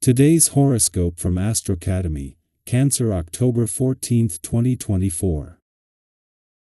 Today's horoscope from AstroCademy, Cancer, October 14, 2024.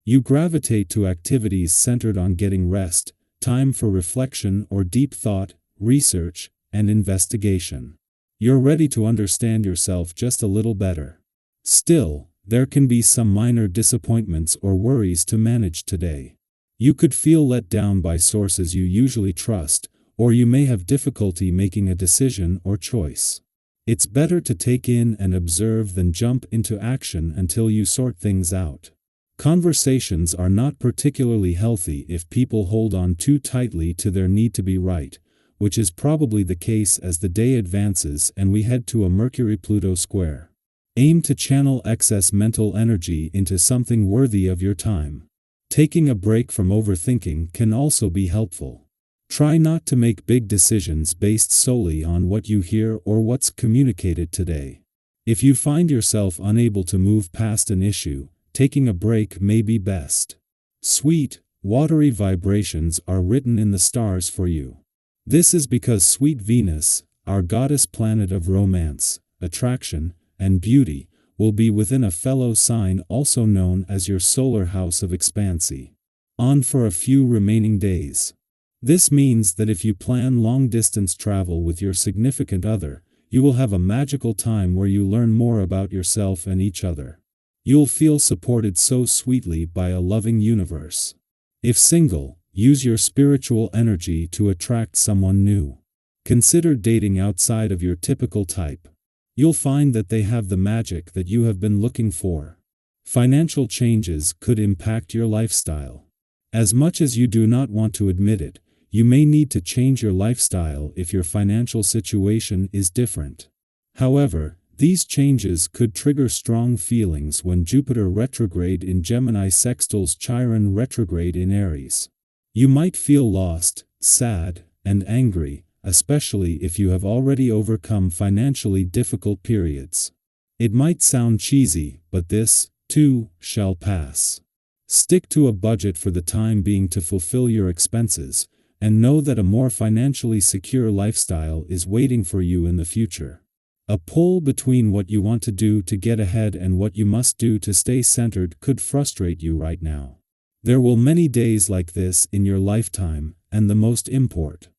You gravitate to activities centered on getting rest, time for reflection or deep thought, research, and investigation. You're ready to understand yourself just a little better. Still, there can be some minor disappointments or worries to manage today. You could feel let down by sources you usually trust, or you may have difficulty making a decision or choice. It's better to take in and observe than jump into action until you sort things out. Conversations are not particularly healthy if people hold on too tightly to their need to be right, which is probably the case as the day advances and we head to a Mercury-Pluto square. Aim to channel excess mental energy into something worthy of your time. Taking a break from overthinking can also be helpful. Try not to make big decisions based solely on what you hear or what's communicated today. If you find yourself unable to move past an issue, taking a break may be best. Sweet, watery vibrations are written in the stars for you. This is because sweet Venus, our goddess planet of romance, attraction, and beauty, will be within a fellow sign also known as your solar house of expansion. On for a few remaining days. This means that if you plan long-distance travel with your significant other, you will have a magical time where you learn more about yourself and each other. You'll feel supported so sweetly by a loving universe. If single, use your spiritual energy to attract someone new. Consider dating outside of your typical type. You'll find that they have the magic that you have been looking for. Financial changes could impact your lifestyle. As much as you do not want to admit it, you may need to change your lifestyle if your financial situation is different. However, these changes could trigger strong feelings when Jupiter retrograde in Gemini sextiles Chiron retrograde in Aries. You might feel lost, sad, and angry, especially if you have already overcome financially difficult periods. It might sound cheesy, but this, too, shall pass. Stick to a budget for the time being to fulfill your expenses, and know that a more financially secure lifestyle is waiting for you in the future. A pull between what you want to do to get ahead and what you must do to stay centered could frustrate you right now. There will many days like this in your lifetime, and the most important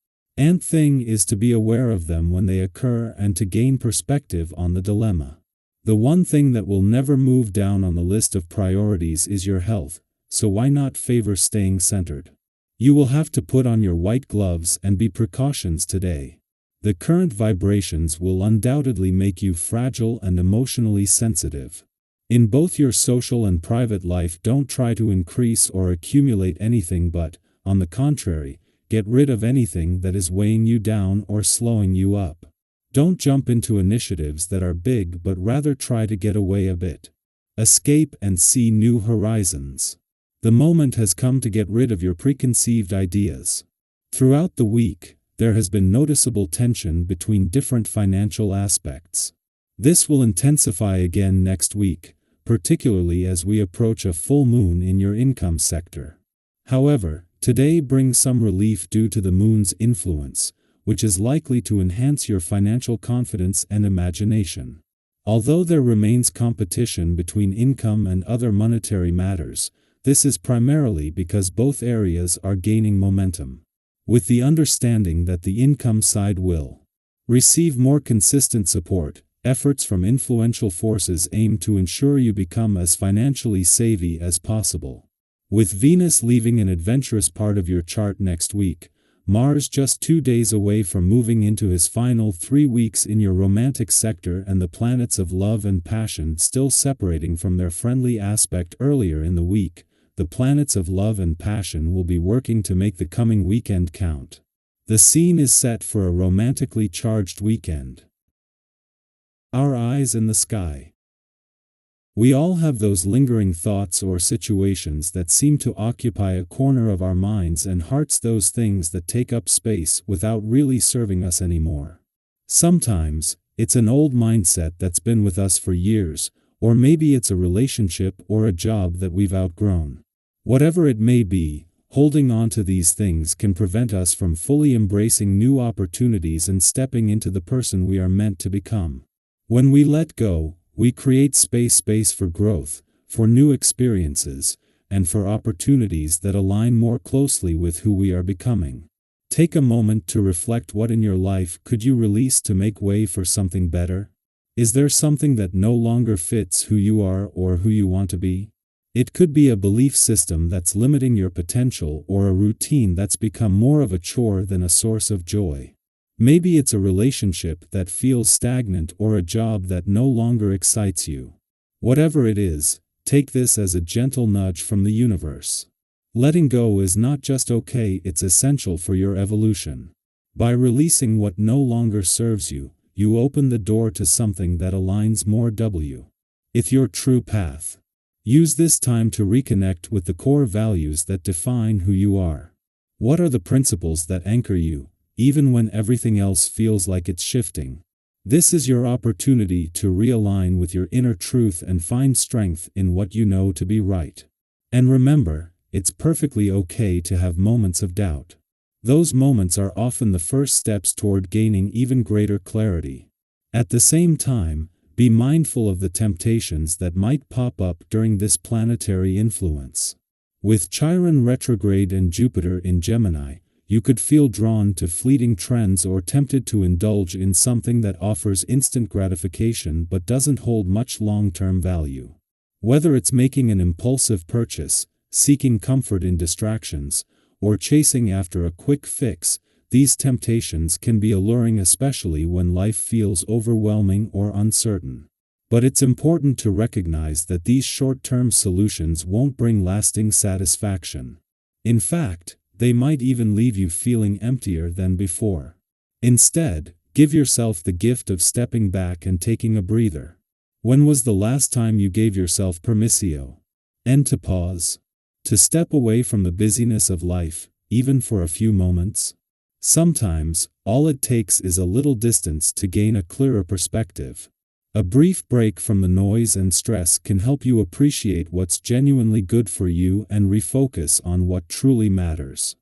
thing is to be aware of them when they occur and to gain perspective on the dilemma. The one thing that will never move down on the list of priorities is your health, so why not favor staying centered? You will have to put on your white gloves and be precautions today. The current vibrations will undoubtedly make you fragile and emotionally sensitive. In both your social and private life, don't try to increase or accumulate anything but, on the contrary, get rid of anything that is weighing you down or slowing you up. Don't jump into initiatives that are big but rather try to get away a bit. Escape and see new horizons. The moment has come to get rid of your preconceived ideas. Throughout the week, there has been noticeable tension between different financial aspects. This will intensify again next week, particularly as we approach a full moon in your income sector. However, today brings some relief due to the moon's influence, which is likely to enhance your financial confidence and imagination. Although there remains competition between income and other monetary matters, this is primarily because both areas are gaining momentum. With the understanding that the income side will receive more consistent support, efforts from influential forces aim to ensure you become as financially savvy as possible. With Venus leaving an adventurous part of your chart next week, Mars just 2 days away from moving into his final 3 weeks in your romantic sector, and the planets of love and passion still separating from their friendly aspect earlier in the week, the planets of love and passion will be working to make the coming weekend count. The scene is set for a romantically charged weekend. Our eyes in the sky. We all have those lingering thoughts or situations that seem to occupy a corner of our minds and hearts, those things that take up space without really serving us anymore. Sometimes, it's an old mindset that's been with us for years, or maybe it's a relationship or a job that we've outgrown. Whatever it may be, Holding on to these things can prevent us from fully embracing new opportunities and stepping into the person we are meant to become. When we let go, we create space for growth, for new experiences, and for opportunities that align more closely with who we are becoming. Take a moment to reflect, what in your life could you release to make way for something better? Is there something that no longer fits who you are or who you want to be? It could be a belief system that's limiting your potential, or a routine that's become more of a chore than a source of joy. Maybe it's a relationship that feels stagnant, or a job that no longer excites you. Whatever it is, take this as a gentle nudge from the universe. Letting go is not just okay, it's essential for your evolution. By releasing what no longer serves you, you open the door to something that aligns more with your true path. Use this time to reconnect with the core values that define who you are. What are the principles that anchor you, even when everything else feels like it's shifting? This is your opportunity to realign with your inner truth and find strength in what you know to be right. And remember, it's perfectly okay to have moments of doubt. Those moments are often the first steps toward gaining even greater clarity. At the same time, be mindful of the temptations that might pop up during this planetary influence. With Chiron retrograde and Jupiter in Gemini, you could feel drawn to fleeting trends or tempted to indulge in something that offers instant gratification but doesn't hold much long-term value. Whether it's making an impulsive purchase, seeking comfort in distractions, or chasing after a quick fix, these temptations can be alluring, especially when life feels overwhelming or uncertain. But it's important to recognize that these short-term solutions won't bring lasting satisfaction. In fact, they might even leave you feeling emptier than before. Instead, give yourself the gift of stepping back and taking a breather. When was the last time you gave yourself permission to pause? To step away from the busyness of life, even for a few moments? Sometimes, all it takes is a little distance to gain a clearer perspective. A brief break from the noise and stress can help you appreciate what's genuinely good for you and refocus on what truly matters.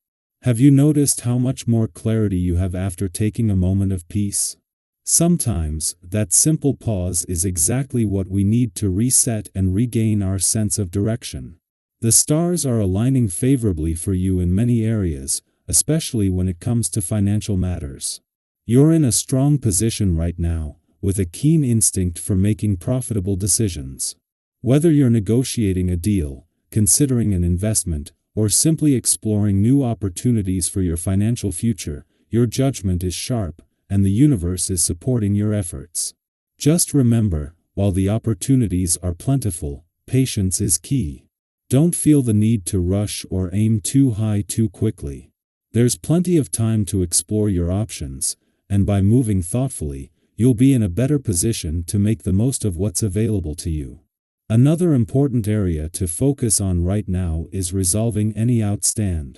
Have you noticed how much more clarity you have after taking a moment of peace? Sometimes, that simple pause is exactly what we need to reset and regain our sense of direction. The stars are aligning favorably for you in many areas, especially when it comes to financial matters. You're in a strong position right now, with a keen instinct for making profitable decisions. Whether you're negotiating a deal, considering an investment, or simply exploring new opportunities for your financial future, your judgment is sharp, and the universe is supporting your efforts. Just remember, while the opportunities are plentiful, patience is key. Don't feel the need to rush or aim too high too quickly. There's plenty of time to explore your options, and by moving thoughtfully, you'll be in a better position to make the most of what's available to you. Another important area to focus on right now is resolving any outstanding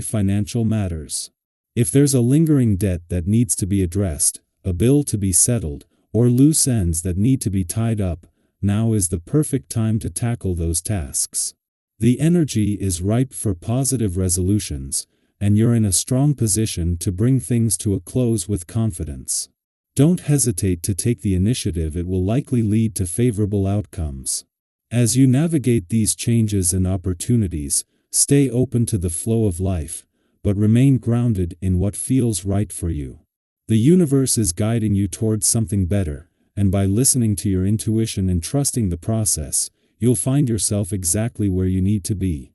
financial matters. If there's a lingering debt that needs to be addressed, a bill to be settled, or loose ends that need to be tied up, now is the perfect time to tackle those tasks. The energy is ripe for positive resolutions, and you're in a strong position to bring things to a close with confidence. Don't hesitate to take the initiative, it will likely lead to favorable outcomes. As you navigate these changes and opportunities, stay open to the flow of life, but remain grounded in what feels right for you. The universe is guiding you towards something better, and by listening to your intuition and trusting the process, you'll find yourself exactly where you need to be.